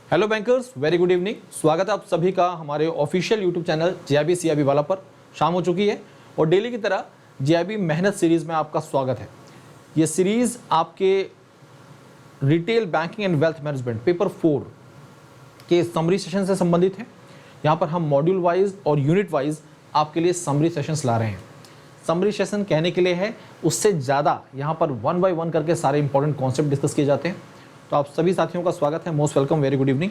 Hello bankers, very good evening. स्वागत है आप सभी का हमारे official YouTube channel GIB CIB वाला पर। शाम हो चुकी है और डेली की तरह जीआईबी मेहनत सीरीज़ में आपका स्वागत है। ये सीरीज़ आपके retail banking and wealth management paper 4 के समरी सेशन से संबंधित है। यहाँ पर हम मॉड्यूल वाइज और यूनिट वाइज आपके लिए समरी सेशंस ला रहे हैं। समरी सेशन कहने के लिए है, उससे ज़्यादा यहाँ पर 1 बाय 1 करके सारे इंपॉर्टेंट कॉन्सेप्ट डिस्कस किए जाते हैं। तो आप सभी साथियों का स्वागत है, most welcome, very good evening.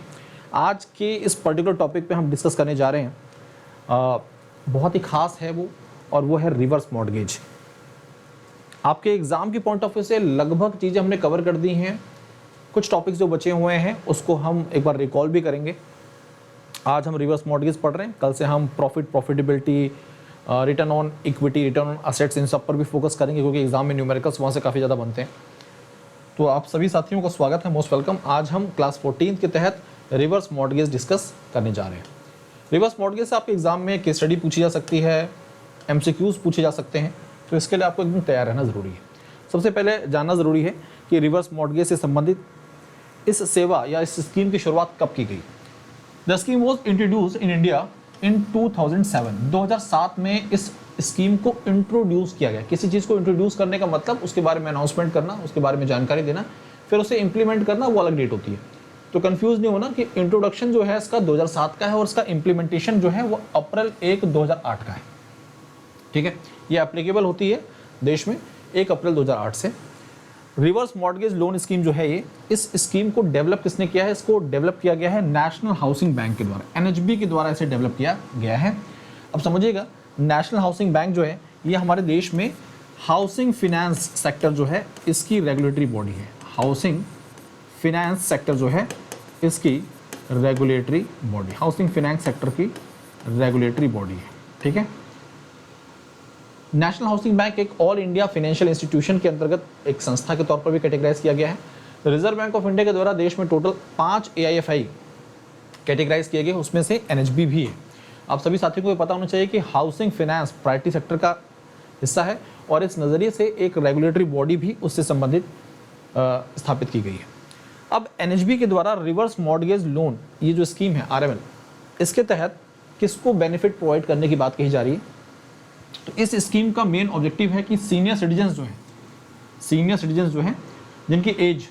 आज के इस पर्टिकुलर टॉपिक पे हम डिस्कस करने जा रहे हैं, बहुत ही खास है वो, और वो है रिवर्स मॉर्गेज। आपके एग्जाम की पॉइंट ऑफ व्यू से लगभग चीज़ें हमने कवर कर दी हैं। कुछ टॉपिक्स जो बचे हुए हैं उसको हम एक बार रिकॉल भी करेंगे। आज हम रिवर्स मॉर्गेज पढ़ रहे हैं, कल से हम profitability, return on equity, return on assets, इन सब पर भी फोकस करेंगे क्योंकि एग्जाम में न्यूमेरिकल्स वहाँ से काफ़ी ज़्यादा बनते हैं। तो आप सभी साथियों का स्वागत है, मोस्ट वेलकम। आज हम क्लास 14 के तहत रिवर्स मॉर्गेज डिस्कस करने जा रहे हैं। रिवर्स मॉर्गेज से आपके एग्जाम में केस स्टडी पूछी जा सकती है, एमसीक्यूज पूछे जा सकते हैं, तो इसके लिए आपको एकदम तैयार रहना ज़रूरी है। सबसे पहले जानना ज़रूरी है कि रिवर्स मॉर्गेज से संबंधित इस सेवा या इस स्कीम की शुरुआत कब की गई। The scheme was introduced in India in 2007 में इस स्कीम को इंट्रोड्यूस किया गया। किसी चीज़ को इंट्रोड्यूस करने का मतलब उसके बारे में अनाउंसमेंट करना, उसके बारे में जानकारी देना, फिर उसे इंप्लीमेंट करना, वो अलग डेट होती है। तो कंफ्यूज नहीं होना कि इंट्रोडक्शन जो है इसका 2007 का है और इसका इंप्लीमेंटेशन जो है वो अप्रैल 1, 2008 का है। ठीक है, ये एप्लीकेबल होती है देश में 1 अप्रैल 2008 से। रिवर्स मॉर्गेज लोन स्कीम जो है ये, इस स्कीम को डेवलप किसने किया है? इसको डेवलप किया गया है नेशनल हाउसिंग बैंक के द्वारा, एनएचबी के द्वारा इसे डेवलप किया गया है। अब समझिएगा, नेशनल हाउसिंग बैंक जो है ये हमारे देश में हाउसिंग फिनेंस सेक्टर जो है इसकी रेगुलेटरी बॉडी है। हाउसिंग फिनेंस सेक्टर जो है इसकी regulatory body, housing finance sector की रेगुलेटरी बॉडी है। ठीक है, नेशनल हाउसिंग बैंक एक ऑल इंडिया फाइनेंशियल इंस्टीट्यूशन के अंतर्गत एक संस्था के तौर पर भी कैटेगराइज किया गया है। रिजर्व बैंक ऑफ इंडिया के द्वारा देश में टोटल 5 AIFI कैटेगराइज किए गए, उसमें से एनएचबी भी है। आप सभी साथियों को ये पता होना चाहिए कि हाउसिंग फाइनेंस प्रायोरिटी सेक्टर का हिस्सा है और इस नज़रिए से एक रेगुलेटरी बॉडी भी उससे संबंधित स्थापित की गई है। अब एनएचबी के द्वारा रिवर्स मॉर्गेज लोन, ये जो स्कीम है RML, इसके तहत किसको बेनिफिट प्रोवाइड करने की बात कही जा रही है? तो इस स्कीम का मेन ऑब्जेक्टिव है कि सीनियर सिटीजन्स जो हैं जिनकी एज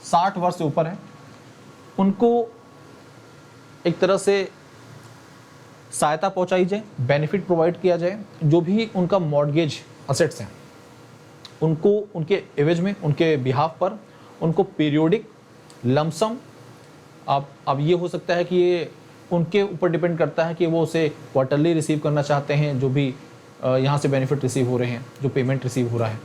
60 वर्ष से ऊपर है, उनको एक तरह से सहायता पहुंचाई जाए, बेनिफिट प्रोवाइड किया जाए। जो भी उनका मॉर्गेज असेट्स हैं उनको उनके एवज में, उनके बिहाफ पर उनको पीरियोडिक लमसम, अब ये हो सकता है कि ये उनके ऊपर डिपेंड करता है कि वो उसे क्वार्टरली रिसीव करना चाहते हैं, जो भी यहाँ से बेनिफिट रिसीव हो रहे हैं, जो पेमेंट रिसीव हो रहा है,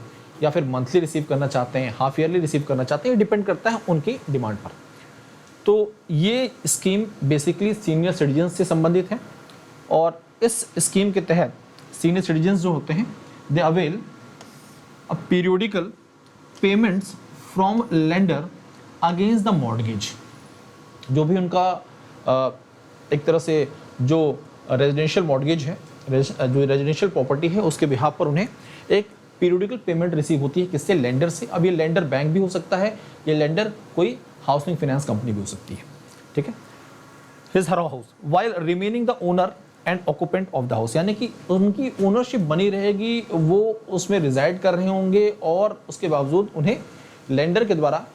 या फिर मंथली रिसीव करना चाहते हैं, हाफ ईयरली रिसीव करना चाहते हैं, डिपेंड करता है उनकी डिमांड पर। तो ये स्कीम बेसिकली सीनियर सिटीजन्स से संबंधित है और इस स्कीम के तहत सीनियर सिटीजन्स जो होते हैं they avail a periodical payments from lender against the mortgage. जो भी उनका एक तरह से जो रेजिडेंशियल मॉर्गेज है, जो रेजिडेंशियल प्रॉपर्टी है, उसके बिहाफ पर उन्हें एक पीरियोडिकल पेमेंट रिसीव होती है। किससे? लेंडर से। अब ये लेंडर बैंक भी हो सकता है, ये लेंडर कोई हाउसिंग फाइनेंस कंपनी भी हो सकती है। ठीक है, his her house while remaining the owner and occupant of the house, यानी कि उनकी ओनरशिप बनी रहेगी, वो उसमें रिजाइड कर रहे होंगे और उसके बावजूद उन्हें लेंडर के द्वारा,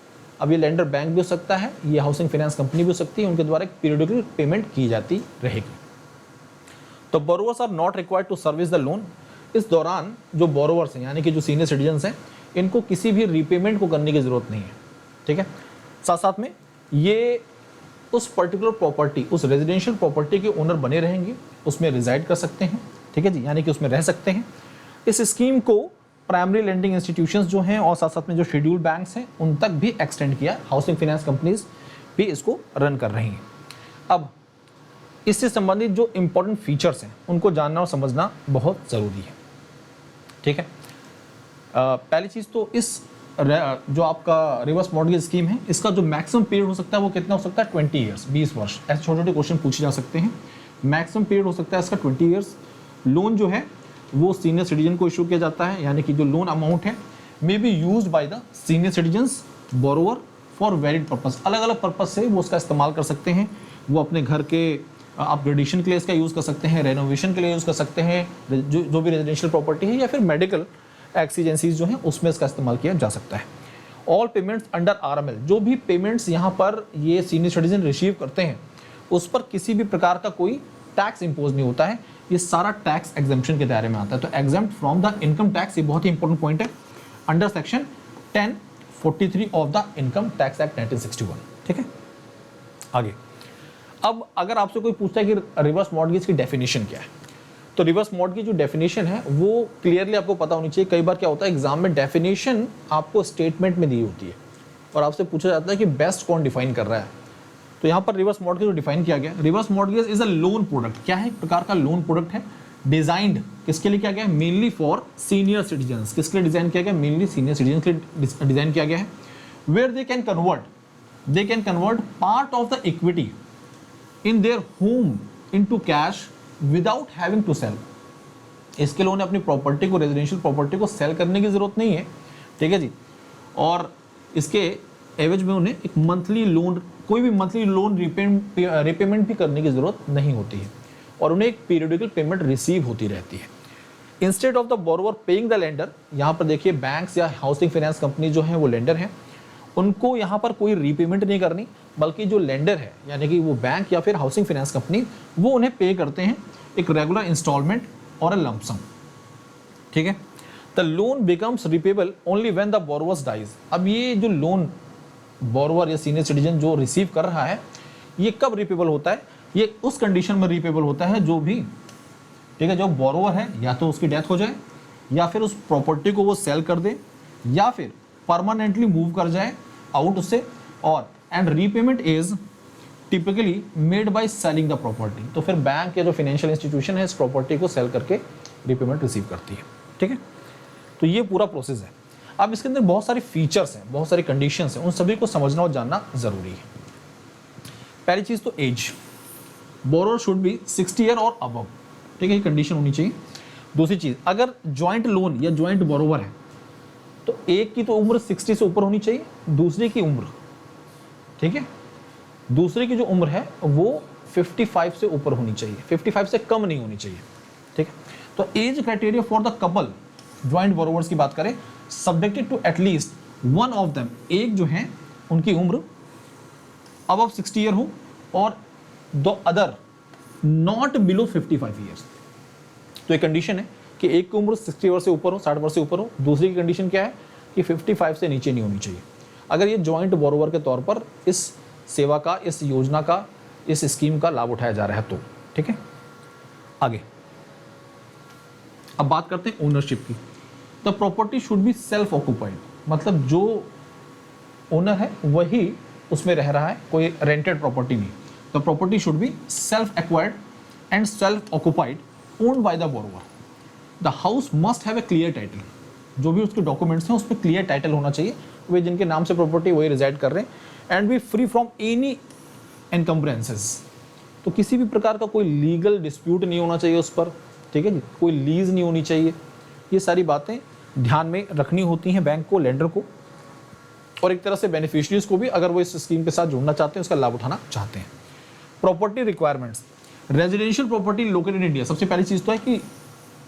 अब ये लेंडर बैंक भी हो सकता है, ये हाउसिंग फाइनेंस कंपनी भी हो सकती है, उनके द्वारा एक पीरियोडिकल पेमेंट की जाती रहेगी। तो borrowers are not required to service the loan. इस दौरान जो बोरोवर्स हैं, यानी कि जो सीनियर सिटीजन्स हैं, इनको किसी भी रीपेमेंट को करने की जरूरत नहीं है। ठीक है, साथ साथ में ये उस पर्टिकुलर प्रॉपर्टी, उस रेजिडेंशियल प्रॉपर्टी के ओनर बने रहेंगे, उसमें रिजाइड कर सकते हैं। ठीक है जी, यानी कि उसमें रह सकते हैं। इस स्कीम को प्राइमरी लेंडिंग इंस्टीट्यूशंस जो हैं और साथ साथ में जो शेड्यूल्ड बैंक्स हैं उन तक भी एक्सटेंड किया। हाउसिंग फाइनेंस कंपनीज भी इसको रन कर रही हैं। अब इससे संबंधित जो इंपॉर्टेंट फीचर्स हैं उनको जानना और समझना बहुत ज़रूरी है। ठीक है, पहली चीज़ तो इस जो आपका रिवर्स मॉर्गेज स्कीम है, इसका जो मैक्सिमम पीरियड हो सकता है वो कितना हो सकता है? 20 ईयर्स, 20 वर्ष। ऐसे छोटे छोटे क्वेश्चन पूछे जा सकते हैं। मैक्सिमम पीरियड हो सकता है इसका 20 ईयर्स। लोन जो है वो सीनियर सिटीजन को इशू किया जाता है, यानी कि जो लोन अमाउंट है may be used by the senior citizens borrower for varied purpose, अलग अलग पर्पस से वो उसका इस्तेमाल कर सकते हैं। वो अपने घर के अपग्रेडेशन के लिए इसका यूज़ कर सकते हैं, रेनोवेशन के लिए यूज़ कर सकते हैं, जो भी रेजिडेंशियल प्रॉपर्टी है, या फिर मेडिकल एक्सीजेंसीज जो हैं उसमें इसका इस्तेमाल किया जा सकता है। ऑल पेमेंट्स अंडर RML, जो भी पेमेंट्स यहाँ पर ये सीनियर सिटीजन रिसीव करते हैं उस पर किसी भी प्रकार का कोई टैक्स इंपोज नहीं होता है, ये सारा टैक्स एग्जेम्पशन के दायरे में आता है। तो exempt from the income tax, ये बहुत ही इंपॉर्टेंट पॉइंट है, under section 1043 of the income tax act 1961। ठीक है, आगे अब अगर आपसे कोई पूछता है कि रिवर्स मॉर्टगेज की डेफिनेशन क्या है, तो रिवर्स मॉर्टगेज की जो डेफिनेशन है वो क्लियरली आपको पता होनी चाहिए। कई बार क्या होता है एग्जाम में डेफिनेशन आपको स्टेटमेंट में दी होती है और आपसे पूछा जाता है कि बेस्ट कौन डिफाइन कर रहा है, तो यहाँ पर रिवर्स मॉर्टगेज डिफाइन किया गया। Reverse mortgage is a loan product, क्या है, एक प्रकार का लोन प्रोडक्ट है, डिजाइंड किसके लिए किया गया है, मेनली फॉर सीनियर सिटीजन्स। किसके लिए डिजाइन किया गया, मेनली सीनियर सिटीजन के लिए डिजाइन किया गया है। Where they can convert part of the equity in their home into cash without having to sell. इसके लिए उन्हें अपनी प्रॉपर्टी को, रेजिडेंशियल प्रॉपर्टी को सेल करने की जरूरत नहीं है, ठीक है जी, और इसके एवज में उन्हें एक मंथली लोन, कोई भी मंथली लोन रिपेमेंट भी करने की जरूरत नहीं होती है और उन्हें एक पीरियडिकल पेमेंट रिसीव होती रहती है। Instead of the borrower paying the lender, यहाँ पर देखिए बैंक्स या हाउसिंग फाइनेंस कंपनी जो है वो लेंडर हैं, उनको यहाँ पर कोई रीपेमेंट नहीं करनी, बल्कि जो लेंडर है यानी कि वो बैंक या फिर हाउसिंग फाइनेंस कंपनी, वो उन्हें पे करते हैं एक रेगुलर इंस्टॉलमेंट और अ लंप सम। ठीक है, the loan becomes repayable only when the borrowers dies. अब ये जो लोन बोरोवर या सीनियर सिटीजन जो रिसीव कर रहा है ये कब रिपेबल होता है, ये उस कंडीशन में रिपेबल होता है जो भी, ठीक है, जो बोरोवर है या तो उसकी डेथ हो जाए या फिर उस प्रॉपर्टी को वो सेल कर दे या फिर परमानेंटली मूव कर जाए आउट उससे, और and repayment is typically made by selling the property. तो फिर बैंक या जो फाइनेंशियल इंस्टीट्यूशन है इस प्रॉपर्टी को सेल करके रीपेमेंट रिसीव करती है। ठीक है, तो ये पूरा प्रोसेस है। अब इसके अंदर बहुत सारे फीचर्स हैं, बहुत सारी कंडीशंस हैं, उन सभी को समझना और जानना जरूरी है। पहली चीज तो age, borrower should be 60 year और अबव, ठीक है, ये कंडीशन होनी चाहिए। दूसरी चीज, अगर ज्वाइंट लोन या ज्वाइंट बोरोवर है तो एक की तो उम्र 60 से ऊपर होनी चाहिए, दूसरे की उम्र, ठीक है, दूसरे की जो उम्र है वो 55 से ऊपर होनी चाहिए, 55 से कम नहीं होनी चाहिए। ठीक है, तो age criteria for the couple joint borrowers की बात करें, subjected to at least one of them, एक जो है उनकी उम्र अबव 60 ईयर हो और दो अदर नॉट बिलो 55 ईयर्स। तो एक कंडीशन है कि एक की उम्र 60 वर्ष से ऊपर हो, 60 वर्ष से ऊपर हो। दूसरी की कंडीशन क्या है कि 55 से नीचे नहीं होनी चाहिए, अगर ये ज्वाइंट बोरोवर के तौर पर इस सेवा का, इस योजना का, इस स्कीम का लाभ उठाया जा रहा है तो। ठीक है, आगे अब बात करते हैं ओनरशिप की। The property should be self occupied, मतलब जो ओनर है वही उसमें रह रहा है, कोई रेंटेड प्रॉपर्टी नहीं। The property should be self acquired and self occupied owned by the borrower. The house must have a clear title, जो भी उसके डॉक्यूमेंट्स हैं उसमें क्लियर टाइटल होना चाहिए, वे जिनके नाम से प्रॉपर्टी वही रिजाइड कर रहे हैं। And be free from any encumbrances, तो किसी भी प्रकार का कोई लीगल डिस्प्यूट नहीं होना चाहिए उस पर, ठीक है जी, कोई लीज नहीं होनी चाहिए। ये सारी बातें ध्यान में रखनी होती हैं बैंक को, लेंडर को, और एक तरह से बेनिफिशियरीज को भी, अगर वो इस स्कीम के साथ जुड़ना चाहते हैं, उसका लाभ उठाना चाहते हैं। Property requirements, residential property located India, सबसे पहली चीज़ तो है कि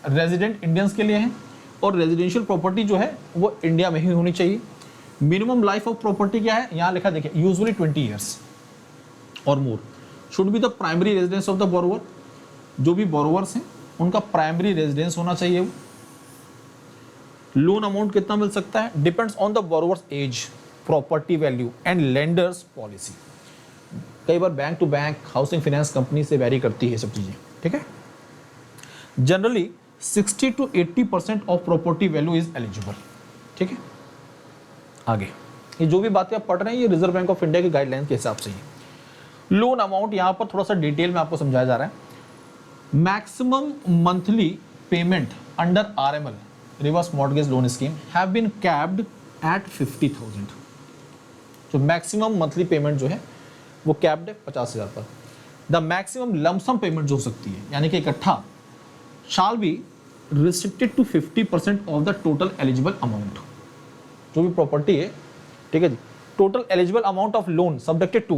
रेजिडेंट इंडियंस के लिए है और रेजिडेंशियल प्रॉपर्टी जो है वो इंडिया में ही होनी चाहिए। मिनिमम लाइफ ऑफ प्रॉपर्टी क्या है, यहाँ लिखा देखिए, यूजुअली 20 ईयर्स और more. Should be the primary residence of the borrower, जो भी बोरोवर्स हैं उनका प्राइमरी रेजिडेंस होना चाहिए वो। लोन अमाउंट कितना मिल सकता है, depends on the borrower's age, property value and lender's policy. कई बार bank to bank, housing finance company से वेरी करती है सब चीजें। ठीक है, generally 60 to 80% of property value is eligible. ठीक है, आगे ये जो भी बातें आप पढ़ रहे हैं ये रिजर्व बैंक ऑफ इंडिया की गाइडलाइंस के हिसाब से ही। लोन अमाउंट यहाँ पर थोड़ा सा डिटेल में आपको समझाया जा रहा है। Maximum monthly payment under RML, reverse mortgage loan scheme, have been capped at 50,000। जो मैक्सिमम मंथली पेमेंट जो है वो कैप्ड है 50,000 पर। द मैक्सिमम लमसम पेमेंट जो हो सकती है, यानी कि इकट्ठा, shall be restricted to 50% of the total eligible amount. जो भी प्रॉपर्टी है, ठीक है जी, total eligible amount of loan subjected to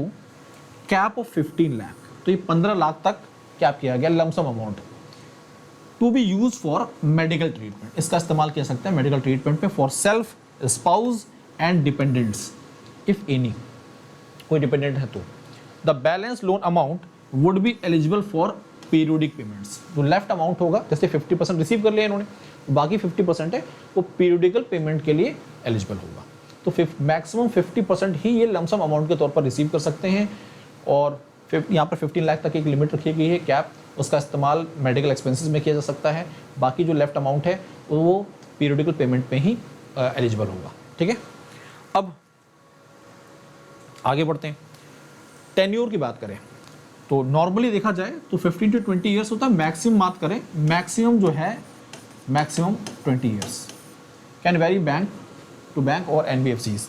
cap of 15 lakh, तो ये 15 लाख तक कैप किया गया lump sum amount to be use for medical treatment. इसका इस्तेमाल किया सकता है मेडिकल ट्रीटमेंट पे for self, spouse and dependents if any, कोई डिपेंडेंट है तो। The balance loan amount would be eligible for periodic payments. जो लेफ्ट अमाउंट होगा, जैसे 50% रिसीव कर लिया इन्होंने, बाकी 50% है वो पीरियोडिकल पेमेंट के लिए एलिजिबल होगा। तो मैक्सिमम 50% ही ये लमसम अमाउंट के तौर पर रिसीव कर सकते हैं। और यहाँ पर 15 लाख तक एक लिमिट रखी गई है कैप, उसका इस्तेमाल मेडिकल एक्सपेंसेस में किया जा सकता है। बाकी जो लेफ्ट अमाउंट है वो पीरियोडिकल पेमेंट में ही एलिजिबल होगा। ठीक है, अब आगे बढ़ते हैं। टेन्योर की बात करें तो नॉर्मली देखा जाए तो 15 to 20 ईयर्स होता है, मैक्सिमम बात करें, मैक्सिमम जो है maximum 20 years, can vary bank to bank और एनबीएफसीज।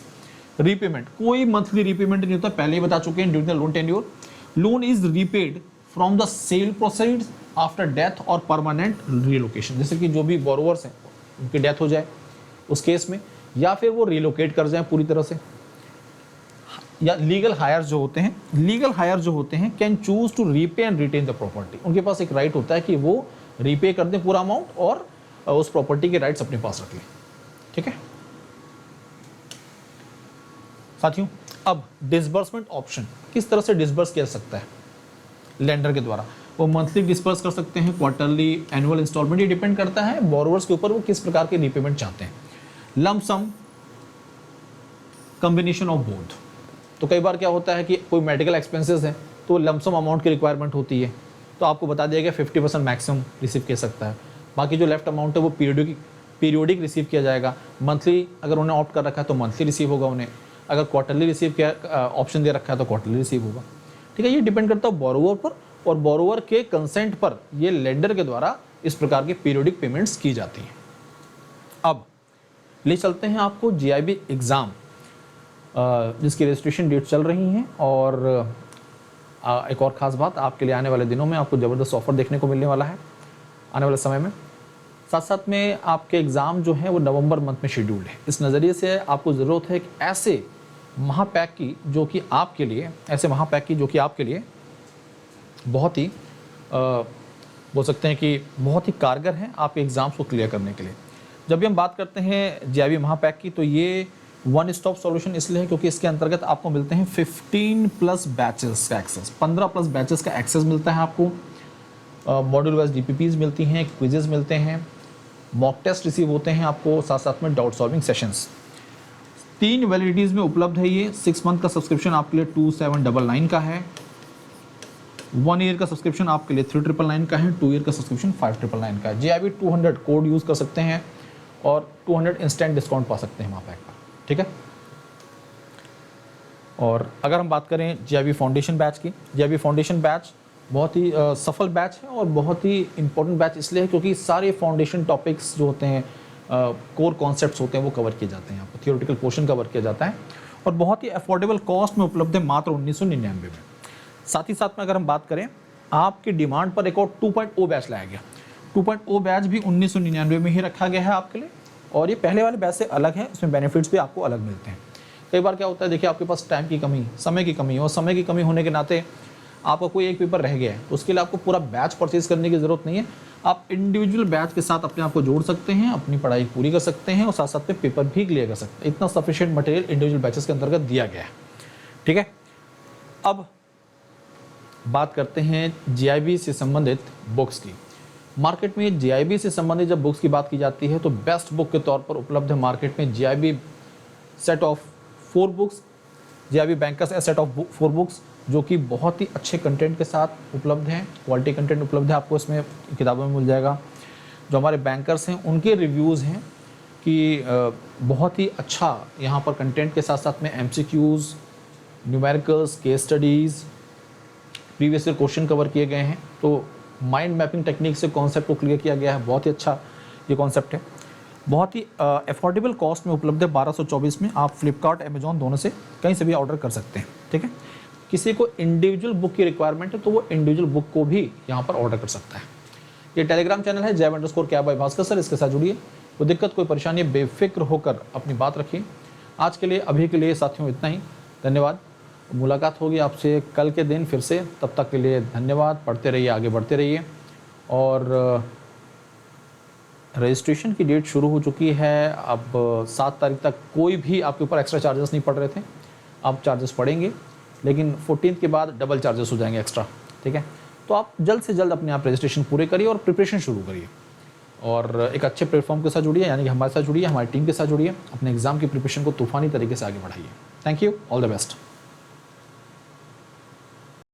रीपेमेंट, कोई मंथली रीपेमेंट नहीं होता, पहले ही बता चुके हैं during the loan tenure. Loan is repaid from the sale proceeds after death और परमानेंट रिलोकेशन, जैसे कि जो भी बोरोवर्स हैं उनकी डेथ हो जाए उस केस में, या फिर वो रिलोकेट कर जाए पूरी तरह से, या लीगल हायर जो होते हैं, लीगल हायर जो होते हैं can choose to repay and retain the property. उनके पास एक राइट होता है कि वो रीपे कर दें पूरा अमाउंट और उस प्रॉपर्टी के राइट्स अपने पास रख लें। ठीक है साथियों, अब डिसबर्समेंट ऑप्शन किस तरह से डिसबर्स किया जा सकता है लेंडर के द्वारा। वो मंथली डिसबर्स कर सकते हैं, क्वार्टरली, एनुअल इंस्टॉलमेंट, ये डिपेंड करता है बोरोवर्स के ऊपर वो किस प्रकार के रीपेमेंट चाहते हैं। Lump sum, combination of both. तो कई बार क्या होता है कि कोई मेडिकल एक्सपेंसेस है तो लमसम अमाउंट की रिक्वायरमेंट होती है, तो आपको बता दिया गया 50% मैक्सिमम रिसीव कर सकता है। बाकी जो लेफ्ट अमाउंट है वो पीरियोडिक रिसीव किया जाएगा। मंथली अगर उन्हें ऑप्ट कर रखा है तो मंथली रिसीव होगा उन्हें, अगर क्वार्टरली रिसीव किया ऑप्शन दे रखा है तो क्वार्टरली रिसीव होगा। ठीक है, ये डिपेंड करता है बोरोवर पर, और बोरोवर के कंसेंट पर ये लेंडर के द्वारा इस प्रकार की पीरियोडिक पेमेंट्स की जाती हैं। अब ले चलते हैं आपको जीआईबी एग्ज़ाम जिसकी रजिस्ट्रेशन डेट चल रही हैं, और एक और ख़ास बात, आपके लिए आने वाले दिनों में आपको ज़बरदस्त ऑफर देखने को मिलने वाला है आने वाले समय में। साथ साथ में आपके एग्ज़ाम जो है वो नवंबर मंथ में शेड्यूल्ड है। इस नज़रिए से आपको ज़रूरत है कि ऐसे महापैक की जो कि आपके लिए बहुत ही बोल सकते हैं कि बहुत ही कारगर हैं आपके एग्ज़ाम्स को क्लियर करने के लिए। जब भी हम बात करते हैं जीआईबी महापैक की, तो ये वन स्टॉप सॉल्यूशन इसलिए है क्योंकि इसके अंतर्गत आपको मिलते हैं 15+ बैचेस का एक्सेस, 15+ बैचेस का एक्सेस मिलता है आपको। मॉड्यूल वाइज डीपीपीज मिलती हैं, क्विजेज मिलते हैं, मॉक टेस्ट रिसीव होते हैं आपको, साथ साथ में डाउट सॉल्विंग सेशंस। 3 वैलिडिटीज़ में उपलब्ध है ये। 6 मंथ का सब्सक्रिप्शन आपके लिए 2799 का है, 1 ईयर का सब्सक्रिप्शन आपके लिए 3999 का है, 2 ईयर का सब्सक्रिप्शन 5999 का है। जीआईबी 200 कोड यूज़ कर सकते हैं और 200 इंस्टेंट डिस्काउंट पा सकते हैं महापैक का। ठीक है, और अगर हम बात करें जीआईबी फाउंडेशन बैच की, जीआईबी फाउंडेशन बैच बहुत ही सफल बैच है और बहुत ही इंपॉर्टेंट बैच इसलिए है क्योंकि सारे फाउंडेशन टॉपिक्स जो होते हैं, कोर कॉन्सेप्ट्स होते हैं, वो कवर किए जाते हैं। यहाँ पर थियोरेटिकल पोर्शन कवर किया जाता है और बहुत ही अफोर्डेबल कॉस्ट में उपलब्ध है, मात्र 1999 में। साथ ही साथ में अगर हम बात करें, आपकी डिमांड पर एक और 2.0 बैच लाया गया। 2.0 बैच भी 1999 में ही रखा गया है आपके लिए, और ये पहले वाले बैच से अलग है, इसमें बेनिफिट्स भी आपको अलग मिलते हैं। कई बार क्या होता है, देखिए आपके पास टाइम की कमी, समय की कमी, और समय की कमी होने के नाते आपका कोई एक पेपर रह गया है, तो उसके लिए आपको पूरा बैच परचेज करने की ज़रूरत नहीं है। आप इंडिविजुअल बैच के साथ अपने आप को जोड़ सकते हैं, अपनी पढ़ाई पूरी कर सकते हैं और साथ साथ में पेपर भी क्लियर कर सकते हैं। इतना सफिशिएंट मटेरियल इंडिविजुअल बैचेस के अंतर्गत दिया गया है। ठीक है, अब बात करते हैं जीआईबी से संबंधित बुक्स की। मार्केट में जीआईबी से संबंधित जब बुक्स की बात की जाती है तो बेस्ट बुक के तौर पर उपलब्ध है मार्केट में GIB set of 4 books, GIB bankers set of 4 books, जो कि बहुत ही अच्छे कंटेंट के साथ उपलब्ध हैं। क्वालिटी कंटेंट उपलब्ध है, आपको इसमें किताबों में मिल जाएगा। जो हमारे बैंकर्स हैं उनके रिव्यूज़ हैं कि बहुत ही अच्छा यहाँ पर कंटेंट के साथ साथ में MCQs, numericals, case studies, previous year question cover किए गए हैं। तो माइंड मैपिंग टेक्निक से कॉन्सेप्ट को क्लियर किया गया है। बहुत ही अच्छा ये कॉन्सेप्ट है, बहुत ही अफोर्डेबल कॉस्ट में उपलब्ध है। 1224 में आप फ्लिपकार्ट, अमेजॉन दोनों से कहीं से भी ऑर्डर कर सकते हैं। ठीक है, किसी को इंडिविजुअल बुक की रिक्वायरमेंट है तो वो इंडिविजुअल बुक को भी यहाँ पर ऑर्डर कर सकता है। ये टेलीग्राम चैनल है जैव_क्या बाय भास्कर सर, इसके साथ जुड़िए। कोई दिक्कत, कोई परेशानी, बेफिक्र होकर अपनी बात रखिए। आज के लिए, अभी के लिए साथियों इतना ही। धन्यवाद। मुलाकात होगी आपसे कल के दिन फिर से, तब तक के लिए धन्यवाद। पढ़ते रहिए, आगे बढ़ते रहिए। और रजिस्ट्रेशन की डेट शुरू हो चुकी है। अब 7 तारीख तक कोई भी आपके ऊपर एक्स्ट्रा चार्जेस नहीं पड़ रहे थे, अब चार्जेस पड़ेंगे, लेकिन 14 के बाद डबल चार्जेस हो जाएंगे एक्स्ट्रा, ठीक है। तो आप जल्द से जल्द अपने आप रजिस्ट्रेशन पूरे करिए और प्रिपरेशन शुरू करिए, और एक अच्छे प्लेटफॉर्म के साथ जुड़िए, यानी कि हमारे साथ जुड़िए, हमारी टीम के साथ जुड़िए, अपने एग्जाम की प्रिपरेशन को तूफानी तरीके से आगे बढ़ाइए। Thank you, all the best.